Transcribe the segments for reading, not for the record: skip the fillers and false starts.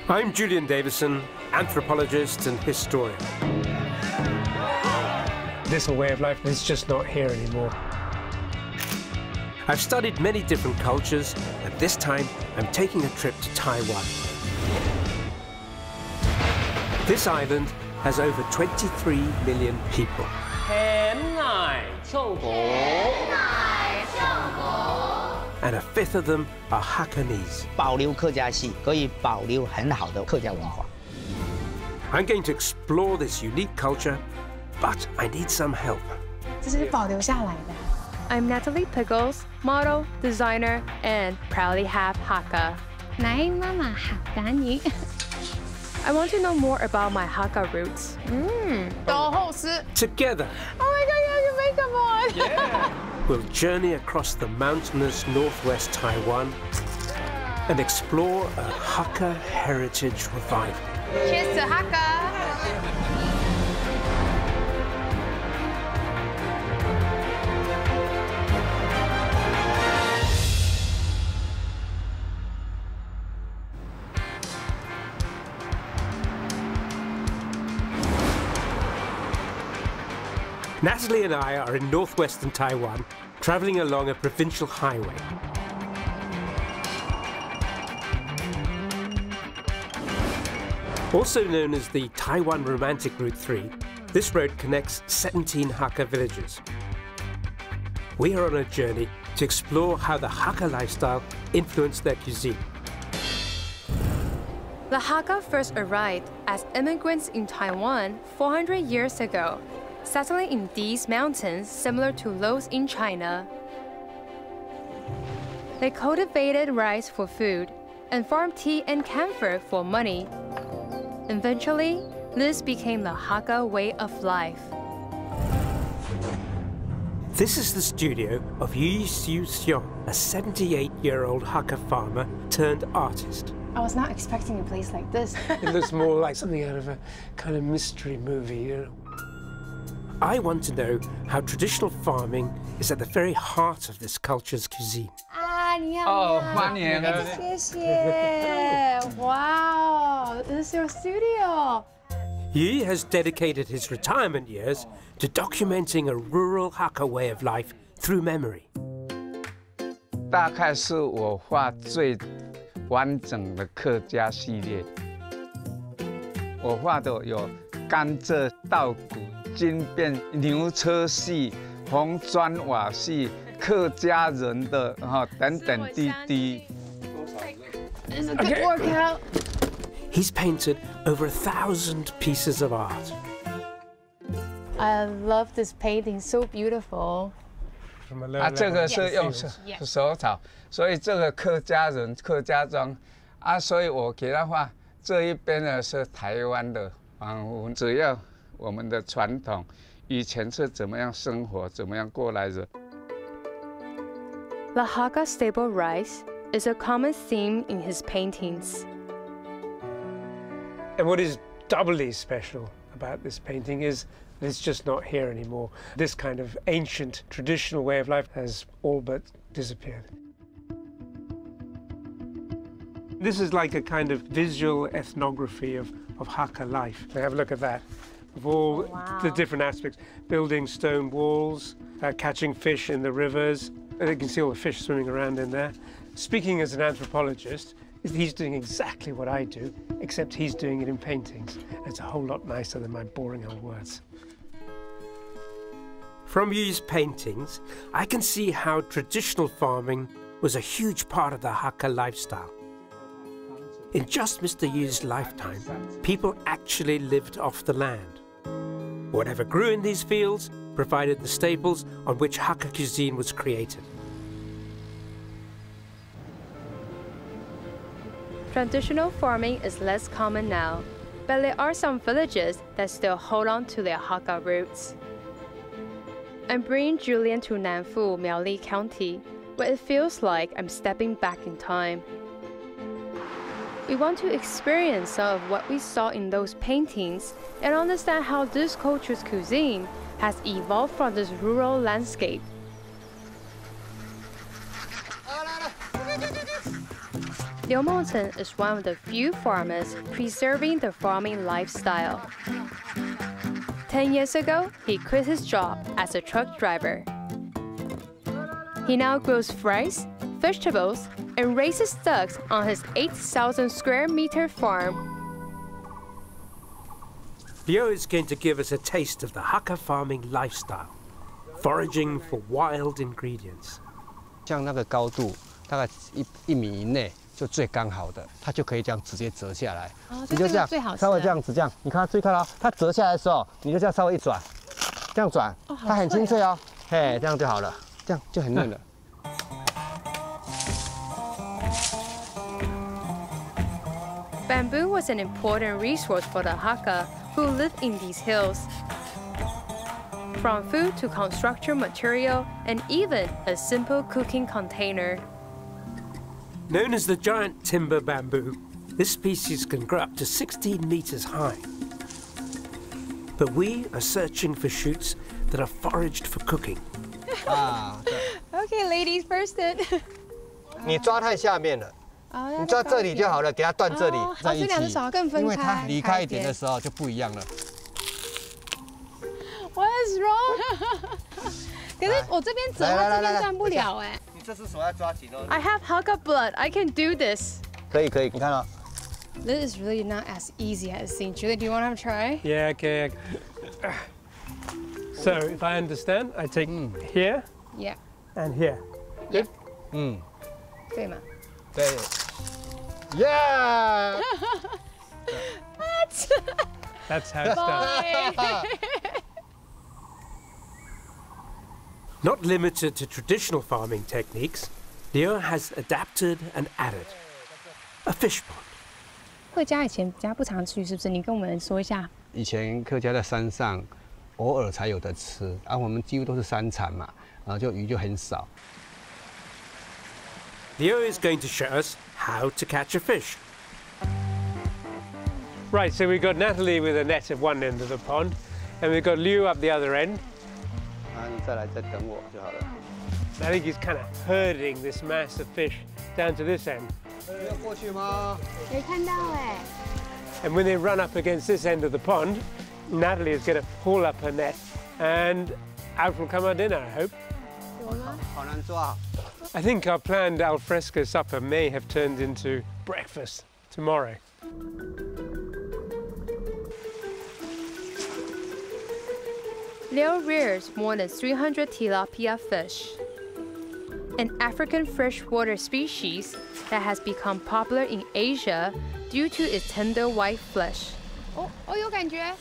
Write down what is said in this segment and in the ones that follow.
I'm Julian Davison, anthropologist and historian. This way of life is just not here anymore. I've studied many different cultures, and this time I'm taking a trip to Taiwan. This island has over 23 million people. And a fifth of them are Hakkanese. 保留客家系，可以保留很好的客家文化。 I'm going to explore this unique culture, but I need some help. 这是保留下来的。 I'm Natalie Pickles, model, designer, and proudly half Hakka. 来，妈妈Hakka你。 I want to know more about my Hakka roots. 都后师。 Together, Oh my God, you have to make up one. yeah, we'll journey across the mountainous northwest Taiwan and explore a Hakka heritage revival. Cheers to Hakka. Natalie and I are in northwestern Taiwan, traveling along a provincial highway. Also known as the Taiwan Romantic Route 3, this road connects 17 Hakka villages. We are on a journey to explore how the Hakka lifestyle influenced their cuisine. The Hakka first arrived as immigrants in Taiwan 400 years ago, settling in these mountains similar to those in China. They cultivated rice for food and farmed tea and camphor for money. Eventually, this became the Hakka way of life. This is the studio of Yi Siu Xiong, a 78-year-old Hakka farmer turned artist. I was not expecting a place like this. It looks more like something out of a kind of mystery movie, you know. I want to know how traditional farming is at the very heart of this culture's cuisine. 啊，你好。欢迎。谢谢。Wow, this is your studio. Yi has dedicated his retirement years to documenting a rural Hakka way of life through memory. 大概是我画最完整的客家系列。我画的有甘蔗、稻谷、金变、牛车戏、红砖瓦戏、客家人的等等滴滴。 It's a good workout. He's painted over 1,000 pieces of art. I love this painting, so beautiful. 这个是用手草，所以这个客家人、客家庄所以我给他画这一边呢是台湾的房屋，只要我们的传统，以前是怎么样生活，怎么样过来人。 The Hakka staple rice is a common theme in his paintings. And what is doubly special about this painting is that it's just not here anymore. This kind of ancient, traditional way of life has all but disappeared. This is like a kind of visual ethnography of Hakka life. Have a look at that, of all the different aspects. Building stone walls, catching fish in the rivers. And you can see all the fish swimming around in there. Speaking as an anthropologist, he's doing exactly what I do, except he's doing it in paintings. It's a whole lot nicer than my boring old words. From Yi's paintings, I can see how traditional farming was a huge part of the Hakka lifestyle. In just Mr. Yi's lifetime, people actually lived off the land. Whatever grew in these fields provided the staples on which Hakka cuisine was created. Traditional farming is less common now, but there are some villages that still hold on to their Hakka roots. I'm bringing Julian to Nanfu, Miaoli County, where it feels like I'm stepping back in time. We want to experience some of what we saw in those paintings and understand how this culture's cuisine has evolved from this rural landscape. Liu Mengchen is one of the few farmers preserving the farming lifestyle. 10 years ago, he quit his job as a truck driver. He now grows rice, vegetables, and raises ducks on his 8,000 square meter farm. Liu is going to give us a taste of the Hakka farming lifestyle, foraging for wild ingredients. 像那个高度大概1米以内就最刚好的，它就可以这样直接折下来。哦，你就这样稍微这样子这样，你看注意看到它折下来的时候，你就这样稍微一转，这样转，它很清脆哦。嘿，这样就好了，这样就很嫩了。Bamboo was an important resource for the Hakka who lived in these hills. From food to construction material and even a simple cooking container. Known as the giant timber bamboo, this species can grow up to 16 meters high. But we are searching for shoots that are foraged for cooking. Okay, ladies first then. 你抓太下面了，你抓这里就好了，给它断这里在一起，这两手更分开，因为它离开一点的时候就不一样了。What is wrong? 可是我这边折，它这边断不了哎。你这只手要抓紧哦。I have Hakka blood. I can do this. 可以，你看哦。This is really not as easy as it seems. Julie, do you want to have a try? Yeah, okay. So, if I understand, I take here Yeah. and here. Good? 对吗？对。Yeah. That's how it's done. Not limited to traditional farming techniques, Liu has adapted and added a fish pond. 客家以前比较不常去，是不是？你跟我们说一下。以前客家在山上偶尔才有的吃，我们几乎都是山产嘛，就鱼就很少。Liu is going to show us how to catch a fish. Right, so we've got Natalie with a net at one end of the pond, and we've got Liu up the other end. 你再来再等我就好了。I think he's kind of herding this mass of fish down to this end. 要过去吗？没看到哎。And when they run up against this end of the pond, Natalie is going to haul up her net, and out will come our dinner, I hope. 好难抓。I think our planned alfresco supper may have turned into breakfast tomorrow. Liu rears more than 300 tilapia fish, an African freshwater species that has become popular in Asia due to its tender white flesh. 哦，有感觉，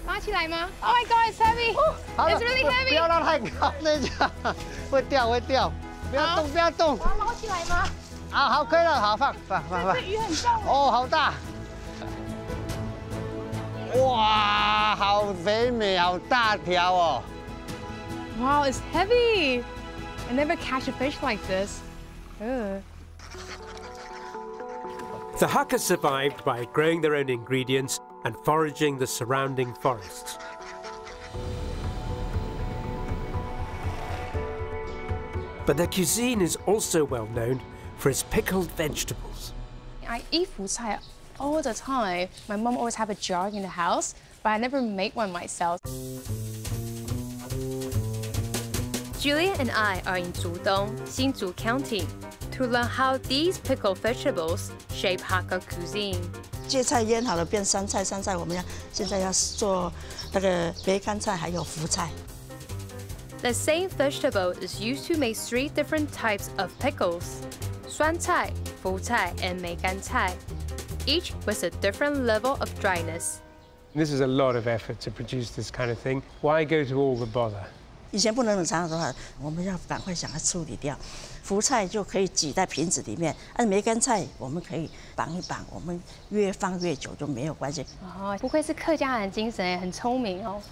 拿起来吗 ？Oh my God, it's heavy. It's really heavy. 不要让太高，那下会掉。不要动。我要捞起来吗？好，可以了，好放。这鱼很重。哦，好大。哇，好肥美，好大条哦。Wow, it's heavy. I never catch a fish like this. Ugh. The Hakka survived by growing their own ingredients and foraging the surrounding forests. But their cuisine is also well known for its pickled vegetables. I eat 福菜 all the time. My mom always have a jar in the house, but I never make one myself. Julia and I are in Zudong, Hsinchu County, to learn how these pickled vegetables shape Hakka cuisine. 芥菜腌好了变酸菜，酸菜我们现在要做那个梅干菜，还有福菜。 The same vegetable is used to make 3 different types of pickles: 酸菜, 福菜, and 梅干菜, each with a different level of dryness. This is a lot of effort to produce this kind of thing. Why go to all the bother? 以前不能冷藏的话，我们要赶快想要处理掉。福菜就可以挤在瓶子里面，梅干菜我们可以绑一绑，我们越放越久就没有关系。哦，不愧是客家人精神，很聪明哦。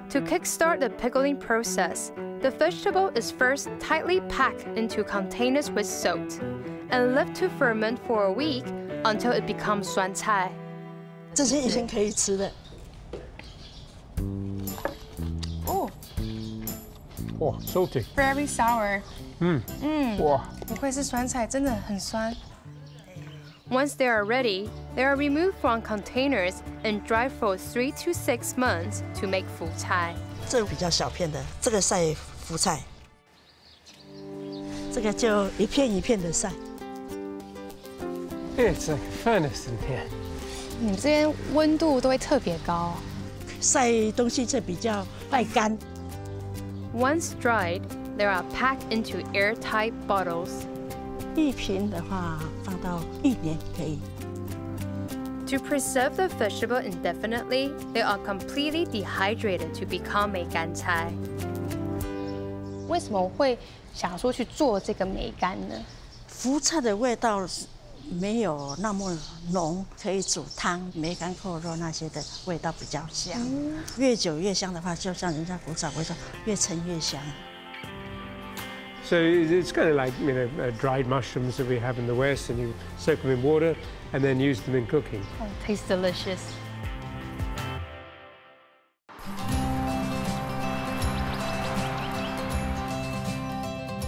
To kickstart the pickling process, the vegetable is first tightly packed into containers with salt and left to ferment for a week until it becomes 酸菜. 这些已经可以吃了。Oh, salty. Very sour. 哇，不愧是酸菜，真的很酸。 Once they are ready, they are removed from containers and dried for 3 to 6 months to make 腐菜。这个比较小片的，这个晒腐菜，这个就一片一片的晒。 It's like a furnace in here. 你们这边温度都会特别高。晒东西就比较快干。 Once dried, they are packed into airtight bottles. 一瓶的话放到1年可以。 To preserve the vegetable indefinitely, they are completely dehydrated to become 梅干菜。为什么会想说去做这个梅干呢？腐菜的味道没有那么浓，可以煮汤、梅干扣肉那些的味道比较香。越久越香的话，就像人家古早味说，越陈越香。 So it's kind of like dried mushrooms that we have in the West, and you soak them in water and then use them in cooking. Oh, tastes delicious.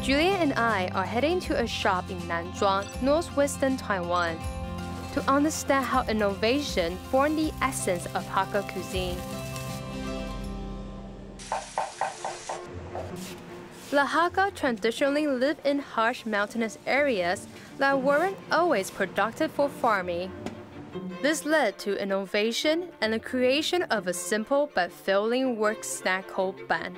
Julian and I are heading to a shop in Nanzhuang, northwestern Taiwan, to understand how innovation formed the essence of Hakka cuisine. The Hakka traditionally live in harsh mountainous areas that weren't always productive for farming. This led to innovation and the creation of a simple but filling work snack called ban.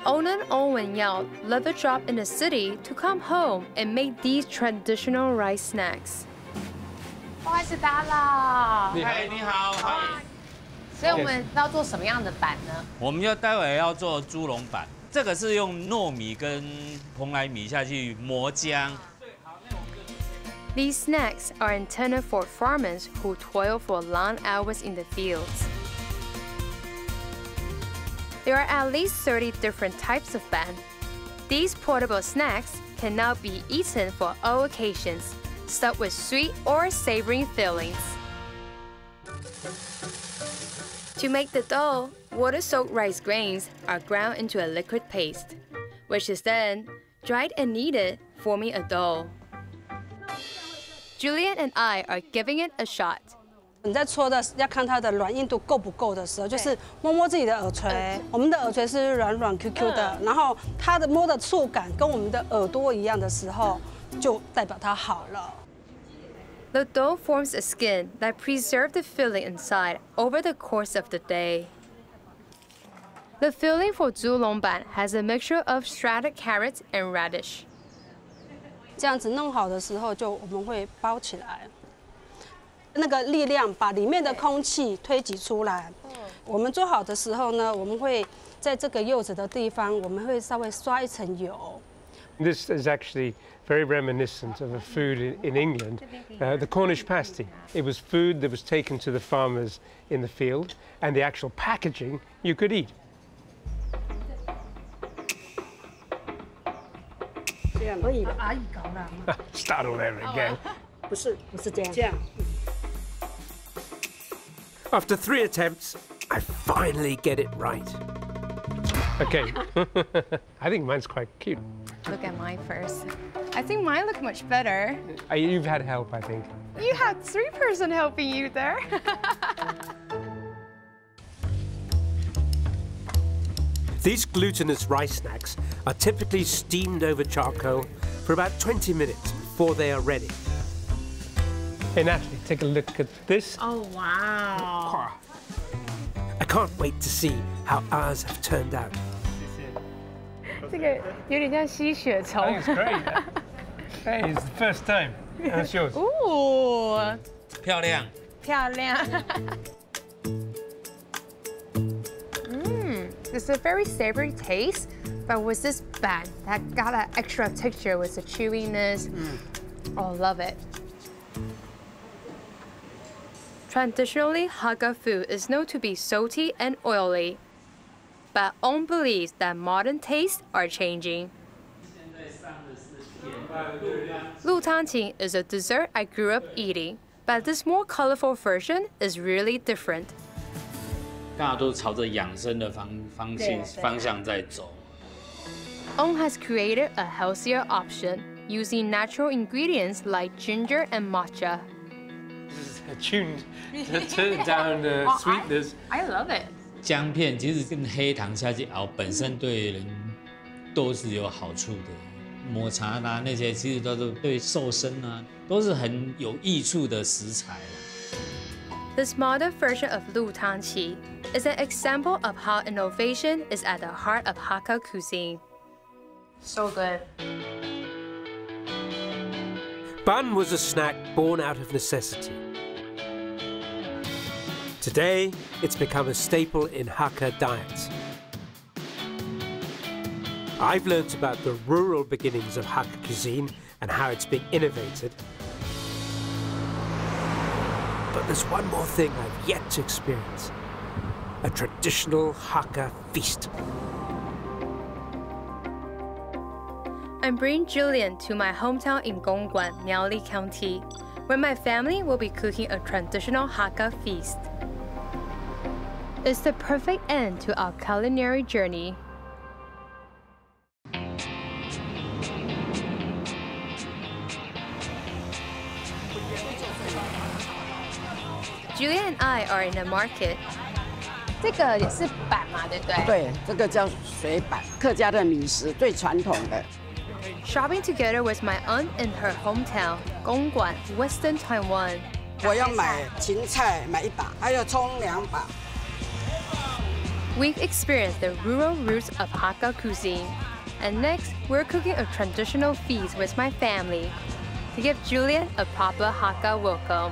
Onan Owen Yao left a job in the city to come home and make these traditional rice snacks. 不好意思打扰。你好，欢迎。所以我们要做什么样的板呢？我们待会要做猪笼板，这个是用糯米跟蓬莱米下去磨浆。 These snacks are intended for farmers who toil for long hours in the fields. There are at least 30 different types of ban. These portable snacks can now be eaten for all occasions, stuffed with sweet or savory fillings. To make the dough, water-soaked rice grains are ground into a liquid paste, which is then dried and kneaded, forming a dough. Julian and I are giving it a shot. 你在搓的要看它的软硬度够不够的时候，就是摸摸自己的耳垂。我们的耳垂是软软 QQ 的，然后它的摸的触感跟我们的耳朵一样的时候，就代表它好了。 The dough forms a skin that preserves the filling inside over the course of the day. The filling for Zulongban has a mixture of shredded carrots and radish. 这样子弄好的时候，我们会包起来，那个力量把里面的空气推挤出来。我们做好的时候呢，我们会在这个柚子的地方，我们会稍微刷一层油。 This is actually very reminiscent of a food in England, the Cornish pasty. It was food that was taken to the farmers in the field, and the actual packaging you could eat. 这样可以了。阿姨搞了。Start all over again. 不是这样。这样。 After 3 attempts, I finally get it right. Okay, I think mine's quite cute. Look at mine first. I think mine look much better. You've had help, I think. You had 3-person helping you there. These glutinous rice snacks are typically steamed over charcoal for about 20 minutes before they are ready. Hey, Natalie, take a look at this. Oh, wow. I can't wait to see how ours have turned out. 这个有点像吸血虫。 I think it's great. Hey, it's the first time. How's yours? Ooh. 漂亮。漂亮。It's a very savory taste, but with this ban, that got that extra texture with the chewiness. Oh, love it. Traditionally, Hakka food is known to be salty and oily, but On believes that modern tastes are changing. Lu Tangqing is a dessert I grew up eating, but this more colorful version is really different. 大家都朝着养生的方向在走， On has created a healthier option using natural ingredients like ginger and matcha. This is tuned to turn down the sweetness. I love it. 姜片其实跟黑糖下去熬，本身对人都是有好处的。抹茶啦那些，其实都是对瘦身啊，都是很有益处的食材。This modern version of Lu Tang Qi is an example of how innovation is at the heart of Hakka cuisine. So good. Bun was a snack born out of necessity. Today, it's become a staple in Hakka diets. I've learnt about the rural beginnings of Hakka cuisine and how it's been innovated. But there's one more thing I've yet to experience: a traditional Hakka feast. I'm bringing Julian to my hometown in Gongguan, Miaoli County, where my family will be cooking a traditional Hakka feast. It's the perfect end to our culinary journey. Julian and I are in a market. 这个也是板嘛，对不对？对，这个叫水板，客家的米食最传统的。Shopping together with my aunt in her hometown, Gongguan, Western Taiwan. 我要买芹菜，买1把，还有葱2把。We've experienced the rural roots of Hakka cuisine, and next we're cooking a traditional feast with my family to give Julian a proper Hakka welcome.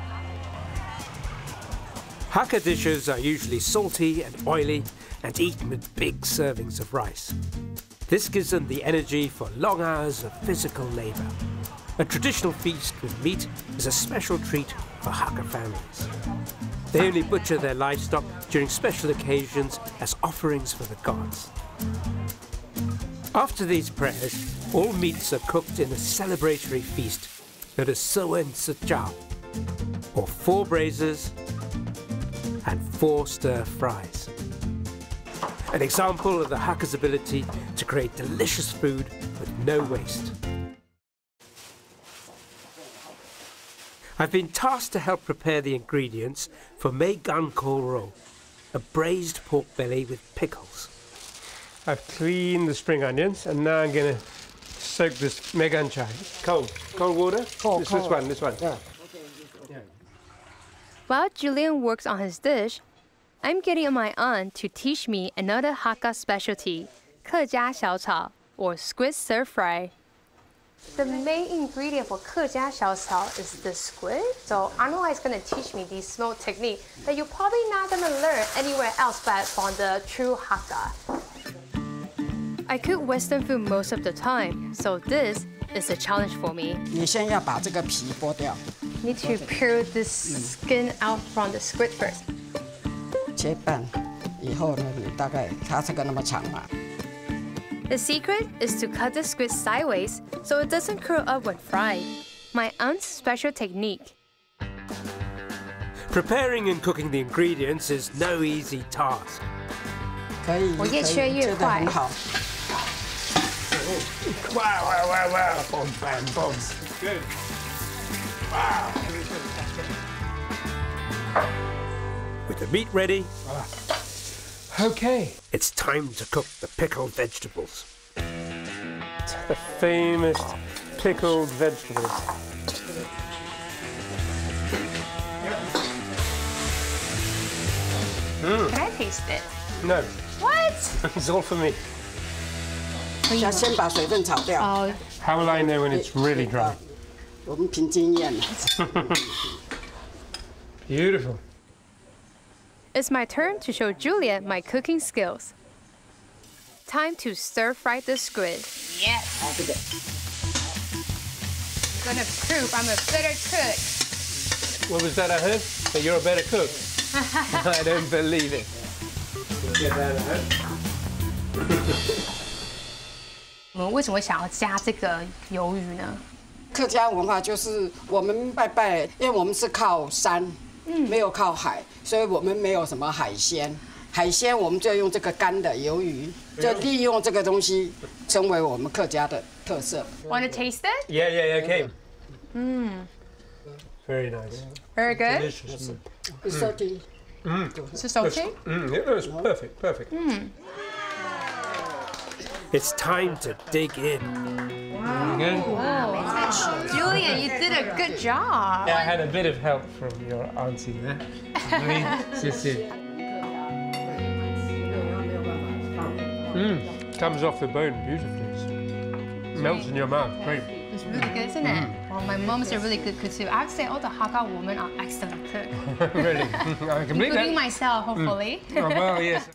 Hakka dishes are usually salty and oily and eaten with big servings of rice. This gives them the energy for long hours of physical labor. A traditional feast with meat is a special treat for Hakka families. They only butcher their livestock during special occasions as offerings for the gods. After these prayers, all meats are cooked in a celebratory feast known as Soen Sachao, or 4 braisers and 4 stir fries. An example of the Hakka's ability to create delicious food with no waste. I've been tasked to help prepare the ingredients for Mei Gan Ko Ro, a braised pork belly with pickles. I've cleaned the spring onions, and now I'm going to soak this Megan chai. Cold water? Cold. This one. Yeah. While Julian works on his dish, I'm getting my aunt to teach me another Hakka specialty, 客家小炒, or squid stir fry. The main ingredient for 客家小炒 is the squid. So Anwar is going to teach me these small techniques that you're probably not going to learn anywhere else but from the true Hakka. I cook Western food most of the time, so this is a challenge for me. 你先要把这个皮剥掉。 Need to peel this skin out from the squid first. 切半以后呢，你大概它这个那么长嘛。 The secret is to cut the squid sideways so it doesn't curl up when fried. My aunt's special technique. Preparing and cooking the ingredients is no easy task. 可以，我越切越快。切得很好。Wow. Boom, bam, boom. Good. Wow. With the meat ready, Okay. it's time to cook the pickled vegetables. The famous pickled vegetables. Can I taste it? No, What? it's all for me. 要先把水分炒掉。 Oh, How will I know when it's really dry? 我们凭经验。 Beautiful. It's my turn to show Julian my cooking skills. Time to stir fry the squid. yes. I'm gonna prove I'm a better cook. What was that I heard? That you're a better cook? I don't believe it. Get that out. 我们为什么想要加这个鱿鱼呢？客家文化就是我们拜拜，因为我们是靠山，没有靠海，所以我们没有什么海鲜。海鲜我们就用这个干的鱿鱼，就利用这个东西成为我们客家的特色。Want to taste it? Yeah, okay. Very nice. Very good. Delicious. It's salty. Is it salty? It's perfect. It's time to dig in. Julian, you did a good job. Yeah, I had a bit of help from your auntie there. Comes off the bone beautifully. Melts in your mouth. Great. It's really good, isn't it? Well, my mom's a really good cook too. I have to say all the Hakka women are excellent cooks. Really? I can believe Including that. myself, hopefully. Oh, well, yes.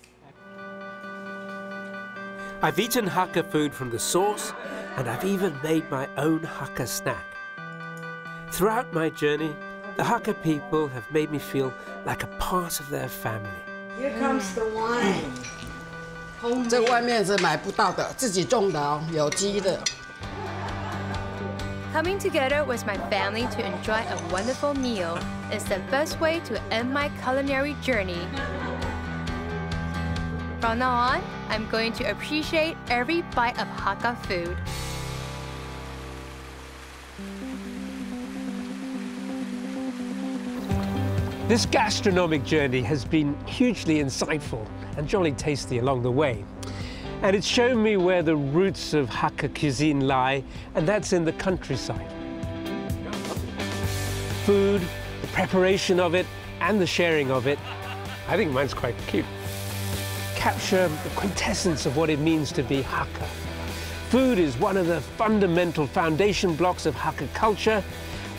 I've eaten Hakka food from the source, and I've even made my own Hakka snack. Throughout my journey, the Hakka people have made me feel like a part of their family. Here comes the wine. 这外面是买不到的，自己种的哦，有机的。 Coming together with my family to enjoy a wonderful meal is the best way to end my culinary journey. From now on, I'm going to appreciate every bite of Hakka food. This gastronomic journey has been hugely insightful and jolly tasty along the way. And it's shown me where the roots of Hakka cuisine lie, and that's in the countryside. Food, the preparation of it, and the sharing of it, I think mine's quite cute. Capture the quintessence of what it means to be Hakka. Food is one of the fundamental foundation blocks of Hakka culture,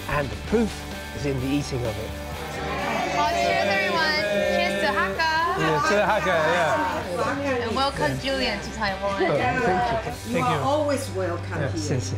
and the proof is in the eating of it. Well, cheers, everyone. Cheers to Hakka. Yeah, to Hakka, yeah. And welcome Julian to Taiwan. Oh, thank you. You are always welcome here. 谢谢。